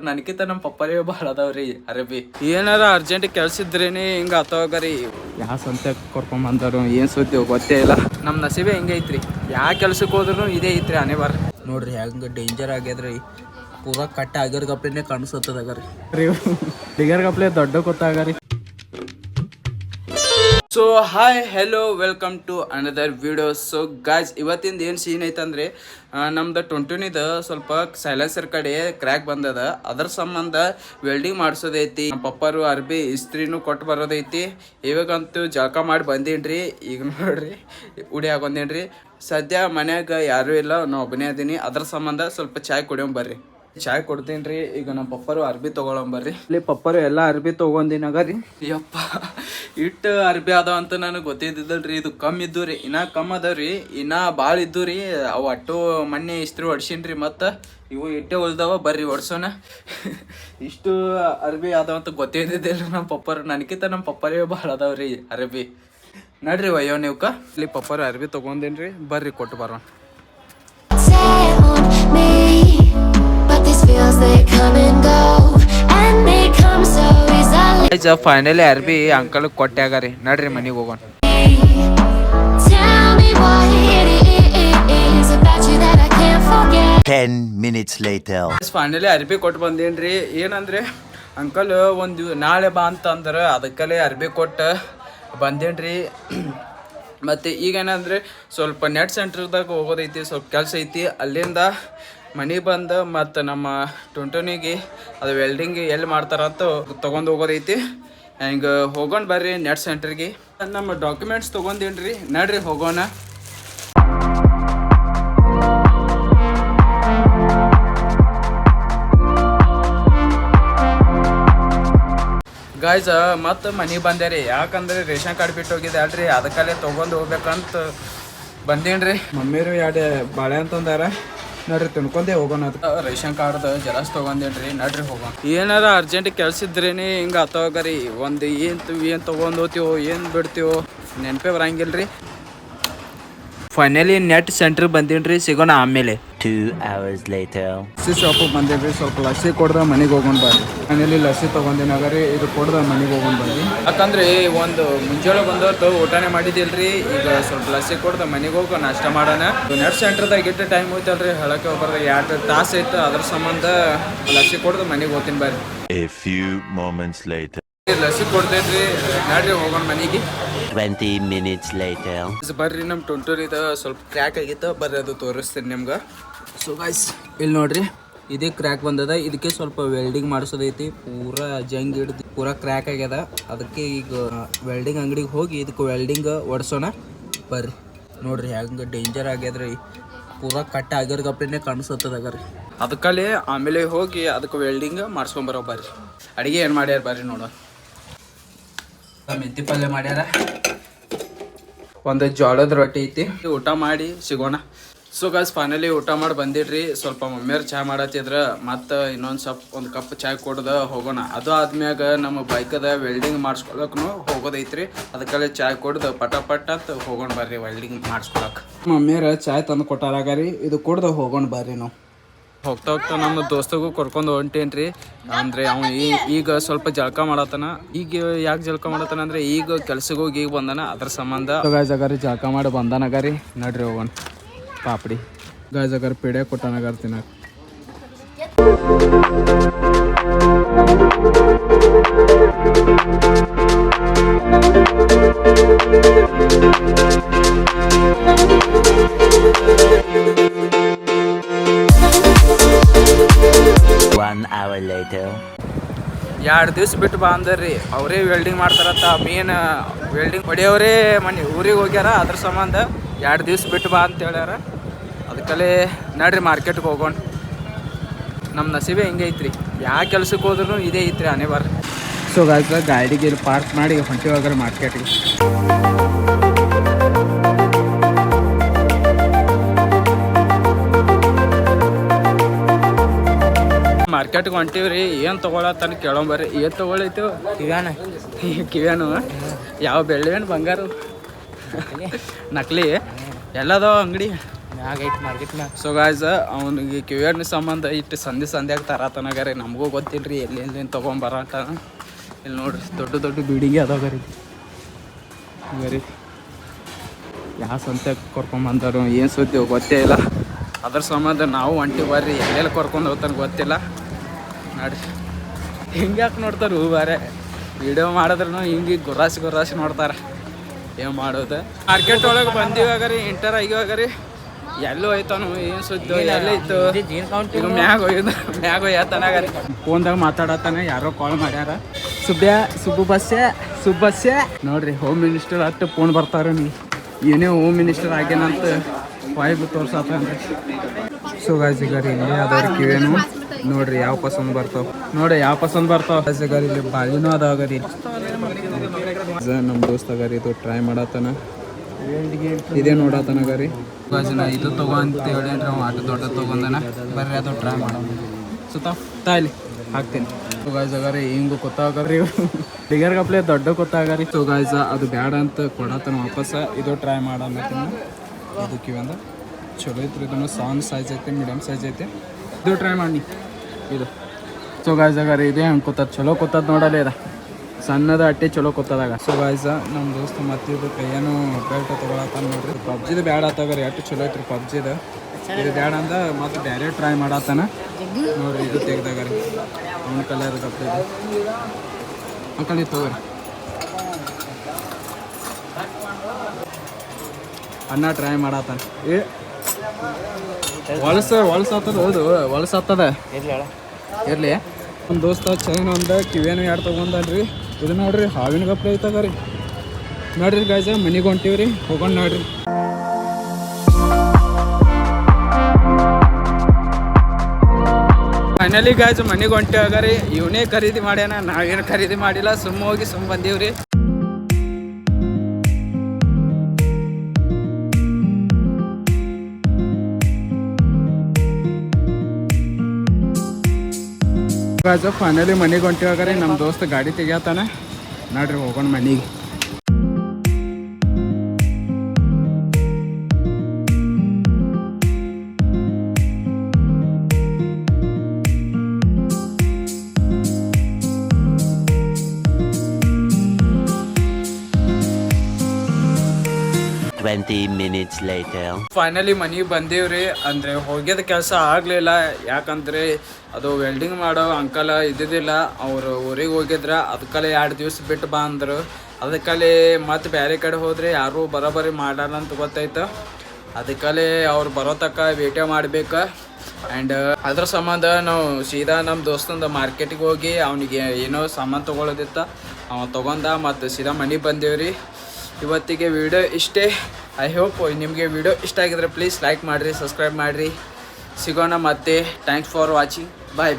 ನನಕಿತ ನಮ್ಮ ಪಪ್ಪರೇ ಭಾಳ ಅದಾವ್ರಿ ಅರಬಿ ಏನಾರ ಅರ್ಜೆಂಟ್ ಕೆಲ್ಸ ಇದ್ರೇನೆ ಹಿಂಗ ಆತೋಗರಿ ಯಾವ ಸಂತೆ ಕರ್ಕೊಂಡ್ ಬಂದರು ಏನ್ ಸುದ್ದಿ ಗೊತ್ತೇ ಇಲ್ಲ. ನಮ್ ನಸೀಬೆ ಹಿಂಗೈತ್ರಿ, ಯಾವ ಕೆಲ್ಸಕ್ಕೆ ಹೋದ್ರು ಇದೇ ಐತ್ರಿ ಅನಿವಾರ್ಯ. ನೋಡ್ರಿ ಹೆಂಗ ಡೇಂಜರ್ ಆಗ್ಯದ್ರಿ, ಪೂರಾ ಕಟ್ಟ ಆಗಿರ್ ಗಪ್ಲೆನೆ ಕಾಣಿಸತ್ತದಗರಿ, ಡಿಗರ್ ಗಪ್ಲೆ ದೊಡ್ಡ ಗೊತ್ತಾಗರಿ. So hi hello welcome to another video. So guys, ಇವತ್ತಿಂದ ಏನು ಸೀನ್ ಐತಂದ್ರೆ ನಮ್ದು ಟೊಂಟುನಿದ ಸ್ವಲ್ಪ ಸೈಲೆನ್ಸರ್ ಕಡೆ ಕ್ರ್ಯಾಕ್ ಬಂದದ, ಅದ್ರ ಸಂಬಂಧ ವೆಲ್ಡಿಂಗ್ ಮಾಡಿಸೋದೈತಿ. ನಮ್ಮ ಪಪ್ಪರು ಅರ್ಬಿ ಇಸ್ತ್ರಿನೂ ಕೊಟ್ಟು ಬರೋದೈತಿ. ಇವಾಗಂತೂ ಜಳಕ ಮಾಡಿ ಬಂದೀನ್ರಿ. ಈಗ ನೋಡ್ರಿ ಉಡಿ ಹಾಕೊಂಡೇನ್ರಿ. ಸದ್ಯ ಮನ್ಯಾಗ ಯಾರೂ ಇಲ್ಲ, ನಾ ಒಬ್ಬನೇ ಅದೀನಿ. ಅದ್ರ ಸಂಬಂಧ ಸ್ವಲ್ಪ ಚಾಯ್ ಕುಡಿಯೊಂಬರ್ರಿ. ಚಾಯ್ ಕೊಡ್ತೀನಿ ರೀ. ಈಗ ನಮ್ಮ ಪಪ್ಪರು ಅರ್ಬಿ ತೊಗೊಳಂಬರ್ರಿ. ಇಲ್ಲಿ ಪಪ್ಪರು ಎಲ್ಲ ಅರ್ಬಿ ತೊಗೊಂಡಿನಾಗರಿ. ಯಪ್ಪ ಇಟ್ಟು ಅರ್ಬಿ ಅದಾವ ಅಂತ ನನಗೆ ಗೊತ್ತಿದ್ದಲ್ರಿ. ಇದು ಕಮ್ಮಿ ಇದ್ದು ರೀ, ಇನ್ನ ಕಮ್ಮಿ ಅದಾವ್ರಿ, ಇನ್ನ ಭಾಳ ಇದ್ದು ರೀ. ಅವು ಅಟ್ಟು ಮೊನ್ನೆ ಇಸ್ತ್ರಿ ಹೊಡ್ಸೀನ್ರಿ, ಮತ್ತು ಇವು ಇಟ್ಟೆ ಉಳ್ದಾವ. ಬರ್ರಿ ಹೊಡ್ಸೋಣ. ಇಷ್ಟು ಅರ್ಬಿ ಅದಾವಂತ ಗೊತ್ತಿದ್ದಿದ್ದಿಲ್ಲ ನಮ್ಮ ಪಪ್ಪರು. ನನಗಿಂತ ನಮ್ಮ ಪಪ್ಪರೇ ಭಾಳ ಅದಾವ್ರಿ ಅರ್ಬಿ. ನಡ್ರಿ ಒಯ್ಯೋ ನೀವ್ಕ. ಇಲ್ಲಿ ಪಪ್ಪರು ಅರ್ಬಿ ತೊಗೊಂಡೇನ್ರಿ, ಬರ್ರಿ ಕೊಟ್ಟು ಬರೋಣ. ಫೈನಲಿ ಅರ್ಬಿ ಅಂಕಲ್ ಕೊಟ್ಟಾಗ್ರಿ. ನಡ್ರಿ ಮನೆಗೆ ಹೋಗೋಣ. ಫೈನಲಿ ಅರ್ಬಿ ಕೊಟ್ಟು ಬಂದೇನ್ರಿ. ಏನಂದ್ರೆ ಅಂಕಲ್ ಒಂದು ನಾಳೆ ಬಾ ಅಂತ ಅಂದ್ರೆ ಅದಕ್ಕಲ್ಲೇ ಅರ್ಬಿ ಕೊಟ್ಟು ಬಂದೇನ್ರಿ. ಮತ್ತು ಈಗೇನಂದ್ರೆ ಸ್ವಲ್ಪ ನೆಟ್ ಸೆಂಟ್ರದಾಗ ಹೋಗೋದೈತಿ, ಸ್ವಲ್ಪ ಕೆಲಸ ಐತಿ. ಅಲ್ಲಿಂದ ಮನೆಗೆ ಬಂದು ಮತ್ತು ನಮ್ಮ ಟುಂಟುನಿಗೆ ಅದು ವೆಲ್ಡಿಂಗ್ ಎಲ್ಲಿ ಮಾಡ್ತಾರಂತ ತೊಗೊಂಡು ಹೋಗೋದೈತಿ. ಹಿಂಗೆ ಹೋಗೋಣ ಬರ್ರಿ ನೆಟ್ ಸೆಂಟ್ರಿಗೆ. ನಮ್ಮ ಡಾಕ್ಯುಮೆಂಟ್ಸ್ ತೊಗೊಂಡೇನ್ರಿ, ನಡ್ರಿ ಹೋಗೋಣ. ಗಾಯ್ಸ್ ಮತ್ತು ಮನೆಗೆ ಬಂದೆ ರೀ. ಯಾಕಂದ್ರೆ ರೇಷನ್ ಕಾರ್ಡ್ ಬಿಟ್ಟು ಹೋಗಿದೆ ಅಲ್ರಿ, ಅದಕ್ಕಲ್ಲೇ ತೊಗೊಂಡು ಹೋಗ್ಬೇಕಂತ ಬಂದೇನ್ರಿ. ಮಮ್ಮಿರು ಎರಡು ಬಾಳೆ ಅಂತಂದಾರ, ನೋಡ್ರಿ ತಿನ್ಕೊಂಡೆ ಹೋಗೋಣ. ಅದು ರೇಷನ್ ಕಾರ್ಡ್ ಜೆರಾಕ್ಸ್ ತೊಗೊಂಡೇನ್ರಿ, ನಡ್ರಿ ಹೋಗೋಣ. ಏನಾರ ಅರ್ಜೆಂಟ್ ಕೆಲ್ಸ ಇದ್ರೇನೆ ಹಿಂಗೆ ಆತೋಗರಿ. ಒಂದು ಏನು ತೊಗೊಂಡು ಹೋಗ್ತೀವೋ ಏನು ಬಿಡ್ತೀವೋ ನೆನಪೇ ಬರಂಗಿಲ್ರಿ. ಫೈನಲಿ ನೆಟ್ ಸೆಂಟ್ರ್ ಬಂದೇನ್ರಿ, ಸಿಗೋಣ ಆಮೇಲೆ. 2 hours later. ಲಸ್ಸಿ ಶಾಪಿಗೆ ಬಂದೇನ್ರಿ. ಸ್ವಲ್ಪ ಲಸ್ಸಿ ಕೊಡ್ದ ಮನೆಗೆ ಹೋಗೋಣ ಬರ್ರಿ. ಮನೇಲಿ ಲಸ್ಸಿ ತೊಗೊಂಡಿನಾಗರಿ, ಇದು ಕೊಡ್ದ ಮನೆಗೆ ಹೋಗೋಣ ಬರ್ರಿ. ಯಾಕಂದ್ರೆ ಒಂದು ಮುಂಜಾನೆ ಬಂದವತ್ತು ಊಟನೇ ಮಾಡಿದಿಲ್ರಿ. ಈಗ ಸ್ವಲ್ಪ ಲಸ್ಸಿ ಕೊಡ್ದ ಮನೆಗೆ ಹೋಗೋ ನಾಷ್ಟ ಮಾಡೋಣ. ನೆಟ್ ಸೆಂಟ್ರದಾಗ ಇಟ್ಟು ಟೈಮ್ ಹೋಯ್ತಲ್ರಿ, ಹೇಳಕ್ಕೆ ಹೋಗ್ಬಾರ್ದು 2 ತಾಸು ಐತೆ. ಅದ್ರ ಸಂಬಂಧ ಲಸ್ಸಿ ಕೊಡ್ದು ಮನೆಗೆ ಹೋಗ್ತೀನಿ ಬರ್ರಿ. A few moments later. Lassi ಕೊಡ್ತೇನ್ರಿ, ನಡ್ರಿ ಹೋಗೋಣ ಮನೆಗೆ. 20 minutes later. ಬರ್ರಿ, ನಮ್ಮ ಟುಂಟೂರಿದ ಸ್ವಲ್ಪ ಕ್ರ್ಯಾಕ್ ಆಗಿತ್ತು, ಬರ್ರಿ ಅದು ತೋರಿಸ್ತೀನಿ ನಿಮ್ಗೆ. ಸೊ ಗಾಯ್ಸ್, ಇಲ್ಲಿ ನೋಡ್ರಿ, ಇದೇ ಕ್ರ್ಯಾಕ್ ಬಂದದ. ಇದಕ್ಕೆ ಸ್ವಲ್ಪ ವೆಲ್ಡಿಂಗ್ ಮಾಡಿಸೋದೈತಿ. ಪೂರಾ ಜಂಗ್ ಹಿಡ್ದು ಪೂರಾ ಕ್ರ್ಯಾಕ್ ಆಗ್ಯದ. ಅದಕ್ಕೆ ಈಗ ವೆಲ್ಡಿಂಗ್ ಅಂಗಡಿಗೆ ಹೋಗಿ ಇದಕ್ಕೆ ವೆಲ್ಡಿಂಗ್ ಒಡ್ಸೋಣ ಬರ್ರಿ. ನೋಡ್ರಿ ಹೆಂಗೆ ಡೇಂಜರ್ ಆಗ್ಯದ್ರಿ, ಪೂರಾ ಕಟ್ಟ ಆಗಿರ್ ಗಪ್ಲೆನೆ ಕಾಣಿಸತ್ತದಗರಿ. ಅದಕ್ಕಲ್ಲೇ ಆಮೇಲೆ ಹೋಗಿ ಅದಕ್ಕೆ ವೆಲ್ಡಿಂಗ್ ಮಾಡಿಸ್ಕೊಂಬರೋ ಬರ್ರಿ. ಅಡುಗೆ ಏನು ಮಾಡ್ಯಾರ ಬರ್ರಿ ನೋಡೋ. ಮೆಂತಿ ಪಲ್ಯ ಮಾಡ್ಯಾರ, ಒಂದು ಜೋಳದ ರೊಟ್ಟಿ ಐತಿ. ಊಟ ಮಾಡಿ ಸಿಗೋಣ. ಸೊ ಗಾಯ್ಸ್, ಫೈನಲಿ ಊಟ ಮಾಡಿ ಬಂದಿಡ್ರಿ. ಸ್ವಲ್ಪ ಮಮ್ಮಿಯವ್ರು ಚಹಾ ಮಾಡತ್ತಿದ್ರ, ಮತ್ತು ಒಂದು ಕಪ್ ಚಾಯ್ ಕೊಡ್ದ ಹೋಗೋಣ. ಅದು ಆದ್ಮ್ಯಾಗ ನಮ್ಮ ಬೈಕದ ವೆಲ್ಡಿಂಗ್ ಮಾಡಿಸ್ಕೊಳಕ್ನು ಹೋಗೋದೈತ್ರಿ. ಅದಕ್ಕಲ್ಲೇ ಚಾಯ್ ಕೊಡ್ದು ಪಟ ಅಂತ ಹೋಗೋಣ ಬರ್ರಿ ವೆಲ್ಡಿಂಗ್ ಮಾಡಿಸ್ಕೊಳಕ್. ಮಮ್ಮಿಯವ್ರ ಚಾಯ್ ತಂದು ಕೊಟ್ಟಾರಾಗರಿ, ಇದು ಕೊಡ್ದು ಹೋಗೋಣ ಬರ್ರಿ. ನಾವು ಹೋಗ್ತಾ ನಮ್ಮ ದೋಸ್ತಗೂ ಕರ್ಕೊಂಡು ಹೊಂಟೇನ್ರಿ. ಅಂದರೆ ಅವ್ನು ಈಗ ಸ್ವಲ್ಪ ಜಳಕ ಮಾಡತ್ತಾನ. ಈಗ ಯಾಕೆ ಜಳಕ ಮಾಡತ್ತಾನ ಅಂದರೆ ಈಗ ಕೆಲ್ಸಕ್ಕೆ ಹೋಗಿ ಈಗ ಬಂದಾನ, ಅದ್ರ ಸಂಬಂಧ ಗಾಯ್ಜಾಗಾರಿ ಜಳಕ ಮಾಡಿ ಬಂದಾನಗಾರಿ. ನಡ್ರಿ ಹೋಗೋಣ. ಪಾಪಡಿ ಗಾಯ್ಜಾಗಾರ ಪೇಡೆ ಕೊಟ್ಟಾನಗಾರ ತಿನ್ನಕ. Later. 2 ದಿವ್ಸ ಬಿಟ್ಟು ಬಾ ಅಂದರ್ರಿ. ಅವರೇ ವೆಲ್ಡಿಂಗ್ ಮಾಡ್ತಾರತ್ತ. ಮೇನ್ ವೆಲ್ಡಿಂಗ್ ಹೊಡಿಯೋರೇ ಮನೆ ಊರಿಗೆ ಹೋಗ್ಯಾರ. ಅದ್ರ ಸಂಬಂಧ 2 ದಿವ್ಸ ಬಿಟ್ಟು ಬಾ ಅಂತ ಹೇಳ್ಯಾರ. ಅದಕ್ಕಲ್ಲೇ ನಡ್ರಿ ಮಾರ್ಕೆಟ್ಗೆ ಹೋಗೋಣ. ನಮ್ಮ ನಸೀಬೆ ಹಿಂಗೆ ಐತ್ರಿ, ಯಾವ ಕೆಲ್ಸಕ್ಕೆ ಹೋದ್ರೂ ಇದೇ ಐತ್ರಿ ಅನಿವಾರ್ಯ. ಸೊ ಗಾಯ್ಸ್, ಗಾಡಿಗೆ ಪಾರ್ಕ್ ಮಾಡಿ ಹೊಂಟಿ ಹೋಗ್ರಿ ಮಾರ್ಕೆಟ್ಗೆ. ಮಾರ್ಕೆಟ್ಗೆ ಹೊಂಟಿವ್ರಿ. ಏನು ತೊಗೊಳತ್ತಾನ ಕೇಳೋಂಬರ್ರಿ. ಏನು ತೊಗೊಳೈತು? ಕಿವ್ಯಾನು ಯಾವ ಬೆಳ್ಳಿವೇನು ಬಂಗಾರ ನಕಲಿ ಎಲ್ಲದಾವ ಅಂಗಡಿ. ಸೊ ಗಾಯ್ಸ್ ಅವನಿಗೆ ಕಿವಿಯರ್ನ ಸಂಬಂಧ ಇಟ್ಟು ಸಂಧ್ಯಾಗ ತರತನಗಾರಿ ನಮಗೂ ಗೊತ್ತಿಲ್ರಿ ಎಲ್ಲಿ ತೊಗೊಂಬರಟ ಇಲ್ಲಿ ನೋಡ್ರಿ ದೊಡ್ಡ ಬಿಲ್ಡಿಂಗ್ ಅದಾವ ರೀ ಯಾವ ಸಂತ್ಯಾಗ ಕರ್ಕೊಂಬಂದರು ಏನು ಸುದ್ದಿ ಗೊತ್ತೇ ಇಲ್ಲ ಅದ್ರ ಸಂಬಂಧ ನಾವು ಹೊಂಟಿ ಬರ್ರಿ ಎಲ್ಲೆಲ್ಲಿ ಕರ್ಕೊಂಡು ಹೋಗ್ತಾನೆ ಗೊತ್ತಿಲ್ಲ ನೋಡ್ರಿ ಹಿಂಗೆ ಯಾಕೆ ನೋಡ್ತಾರೆ ಬಾರೆ ವಿಡಿಯೋ ಮಾಡಿದ್ರು ಹಿಂಗೆ ಗುರಾಸಿ ನೋಡ್ತಾರೆ ಏನು ಮಾಡೋದು ಮಾರ್ಕೆಟ್ ಒಳಗೆ ಬಂದಿವಾಗರಿ ಇಂಟರ್ ಆಗಿವಾಗರಿ ಎಲ್ಲೂ ಹೋಯ್ತಾನು ಏನು ಸುದ್ದಿ ಎಲ್ಲೇ ಇತ್ತು ಈಗ ಮ್ಯಾಗ ಹೋಯ್ತನಾಗರಿ ಫೋನ್ದಾಗ ಮಾತಾಡತ್ತಾನೆ ಯಾರೋ ಕಾಲ್ ಮಾಡ್ಯಾರ ಸುಬ್ಬಸ್ಸೆ ನೋಡ್ರಿ ಹೋಮ್ ಮಿನಿಸ್ಟರ್ ಅಷ್ಟು ಫೋನ್ ಬರ್ತಾರ ನೀ ಏನೇ ಹೋಮ್ ಮಿನಿಸ್ಟರ್ ಆಗ್ಯಾನಂತ ವಾಯ್ಬು ತೋರ್ಸತ್ತನ್ರಿ ಸೊ ಗಾಜಿಗಾರಿ ಇಲ್ಲಿ ಅದಾವ್ರಿ ಕಿವೇನು ನೋಡ್ರಿ ಯಾವ ಪಸಂದ್ ಬರ್ತಾವ ಗಾಜಿಗಾರಿ ಇಲ್ಲಿ ಬಾಳಿನೂ ಅದಾವಗರಿ ನಮ್ಮ ದೋಸ್ತ ಅಗಾರಿ ಇದು ಟ್ರೈ ಮಾಡತ್ತಾನ ಇದೇ ನೋಡತ್ತಾನ ಗಾರಿ ಗಾಜಿನ ಇದು ತಗೋ ಅಂತ ಹೇಳೇನ್ರಿ ಅವ ಆಟೋ ದೊಡ್ಡ ತೊಗೊಂಡನ ಬರ್ರಿ ಅದು ಟ್ರೈ ಮಾಡೋಣ ತಾಯಿಲಿ ಹಾಕ್ತೀನಿ ಸೊ ಗಾಯ್ಸ್ ಅಗಾರಿ ಹಿಂಗು ಗೊತ್ತಾಗರಿ ಬಿಗರ್ ಗಪ್ಲೆ ದೊಡ್ಡ ಗೊತ್ತಾಗರಿ ಸೊ ಗಾಯ್ಸ್ ಅದು ಬ್ಯಾಡ ಅಂತ ಕೊಡತ್ತಾನ ವಾಪಸ್ ಇದು ಟ್ರೈ ಮಾಡೋಣ ಇದು ಕಿವಂದ ಚಲೋ ಐತ್ರಿ ಇದನ್ನು ಸಣ್ಣ ಸೈಜ್ ಐತೆ ಮೀಡಿಯಮ್ ಸೈಜ್ ಐತೆ ಇದು ಟ್ರೈ ಮಾಡಿ ಇದು ಸೊ ಗಾಯ್ಸ್ ಅಗಾರಿ ಇದೇ ಹಂಗೆ ಕೂತದ ಚಲೋ ಕೂತದ ನೋಡಲ್ಲ ಇದ ಸಣ್ಣದ ಅಟ್ಟೆ ಚಲೋ ಕೂತದಾಗ ಸೊ ಗಾಯ್ಸ್ ನಮ್ಮ ದೋಸ್ತ ಮತ್ತಿದು ಕೈಯೇನು ಬೆಲ್ಟ್ ತೊಗೊಳತ್ತಾನ ನೋಡ್ರಿ ಪಬ್ಜಿದು ಬ್ಯಾಡ ಆತಾಗರಿ ಅಟ್ಟು ಚಲೋ ಐತ್ರಿ ಪಬ್ಜಿದು ಇದು ಬ್ಯಾಡ ಅಂದ ಮತ್ತೆ ಬೇರೆ ಟ್ರೈ ಮಾಡತ್ತಾನ ನೋಡ್ರಿ ಇದು ತೆಗ್ದಾಗರಿ ಅವ್ನ ಕಲರ್ ಕಪ್ಪಿದೆ ಅಂಕಲ್ ಇದು ತಗೋರಿ ಅನ್ನ ಟ್ರೈ ಮಾಡತ್ತಾನ ಏ ಹೊಲ್ಸತ್ತದ ಹೌದು ಹೊಲ್ಸತ್ತದ ಇರ್ಲಿ ನಮ್ಮ ದೋಸ್ತ ಚೈನ್ ಒಂದು ಕಿವಿಯನ್ನು ಎರಡು ತೊಗೊಂಡಲ್ರಿ ಇದು ನೋಡ್ರಿ ಹಾವಿನ ಗಪ್ಲೆ ಐತದ ರೀ ನೋಡ್ರಿ ಗಾಯ್ಸ ಮನೆಗೆ ಹೊಂಟೀವ್ರಿ ಹೋಗೋಣ ನೋಡ್ರಿ ಫೈನಲಿ ಗಾಯ್ಸ್ ಮನೆಗೆ ಹೊಂಟೇವಾಗರಿ ಇವನೇ ಖರೀದಿ ಮಾಡ್ಯಾನ ನಾವೇನು ಖರೀದಿ ಮಾಡಿಲ್ಲ ಹೋಗಿ ಬಂದೀವ್ರಿ ಗಾಯ್ಸ್ ಫೈನಲಿ ಮನೆಗೆ ಹೊಂಟಿವಾಗರಿ ನಮ್ಮ ದೋಸ್ತ ಗಾಡಿ ತೆಗಿಯತ್ತಾನ ನೋಡ್ರಿ ಹೋಗೋಣ ಮನೆಗೆ minutes later. ಫೈನಲಿ ಮನೆಗೆ ಬಂದೀವ್ರಿ ಅಂದರೆ ಹೋಗ್ಯದ ಕೆಲಸ ಆಗಲಿಲ್ಲ ಯಾಕಂದರೆ ಅದು ವೆಲ್ಡಿಂಗ್ ಮಾಡೋ ಅಂಕಲ್ ಇದ್ದಿದ್ದಿಲ್ಲ ಅವರು ಊರಿಗೆ ಹೋಗಿದ್ರ ಅದಕ್ಕಲ್ಲಿ 2 ದಿವಸ ಬಿಟ್ಟು ಬಾ ಅಂದರು ಅದಕ್ಕಲ್ಲಿ ಮತ್ತೆ ಬೇರೆ ಕಡೆ ಹೋದರೆ ಯಾರೂ ಬರೋಬ್ಬರಿ ಮಾಡಲ್ಲ ಅಂತ ಗೊತ್ತಾಯ್ತು ಅದಕ್ಕಲ್ಲಿ ಅವ್ರು ಬರೋ ತನಕ ವೇಟೇ ಮಾಡ್ಬೇಕು ಆ್ಯಂಡ್ ಅದ್ರ ಸಂಬಂಧ ನಾವು ಸೀದಾ ನಮ್ಮ ದೋಸ್ತಂದು ಮಾರ್ಕೆಟಿಗೆ ಹೋಗಿ ಅವನಿಗೆ ಏನೋ ಸಾಮಾನು ತೊಗೊಳೋದಿತ್ತು ಅವ ತೊಗೊಂಡ ಮತ್ತು ಸೀದಾ ಮನೆಗೆ ಬಂದೀವ್ರಿ ಇವತ್ತಿಗೆ ವಿಡಿಯೋ ಇಷ್ಟೇ ಐ ಹೋಪ್ ನಿಮಗೆ ವಿಡಿಯೋ ಇಷ್ಟ ಆಗಿದ್ರೆ ಪ್ಲೀಸ್ ಲೈಕ್ ಮಾಡಿರಿ ಸಬ್ಸ್ಕ್ರೈಬ್ ಮಾಡಿರಿ ಸಿಗೋಣ ಮತ್ತೆ ಥ್ಯಾಂಕ್ಸ್ ಫಾರ್ ವಾಚಿಂಗ್ ಬಾಯ್